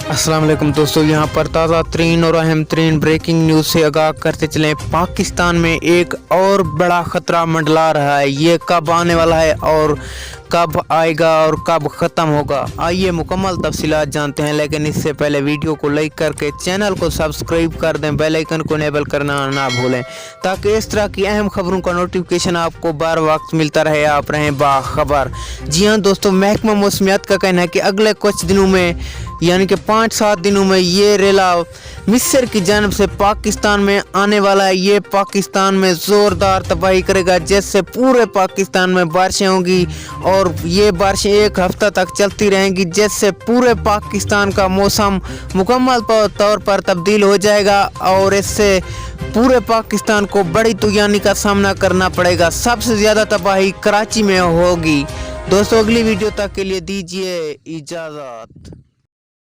अस्सलाम वालेकुम दोस्तों, यहाँ पर ताज़ा तरीन और अहम तरीन ब्रेकिंग न्यूज़ से आगाह करते चलें। पाकिस्तान में एक और बड़ा ख़तरा मंडला रहा है। ये कब आने वाला है और कब आएगा और कब ख़त्म होगा, आइए मुकम्मल तफसीलात जानते हैं। लेकिन इससे पहले वीडियो को लाइक करके चैनल को सब्सक्राइब कर दें, बेल आइकन को इनेबल करना ना भूलें, ताकि इस तरह की अहम खबरों का नोटिफिकेशन आपको बार वक्त मिलता रहे, आप रहें बाखबर। जी हाँ दोस्तों, महकमा मौसमियात का कहना है कि अगले कुछ दिनों में यानी कि 5-7 दिनों में ये रेला मिस्र की जानब से पाकिस्तान में आने वाला है। ये पाकिस्तान में ज़ोरदार तबाही करेगा, जिससे पूरे पाकिस्तान में बारिशें होंगी और ये बारिशें एक हफ्ता तक चलती रहेंगी, जिससे पूरे पाकिस्तान का मौसम मुकम्मल तौर पर तब्दील हो जाएगा और इससे पूरे पाकिस्तान को बड़ी तूफानी का सामना करना पड़ेगा। सबसे ज़्यादा तबाही कराची में होगी। दोस्तों, अगली वीडियो तक के लिए दीजिए इजाज़त।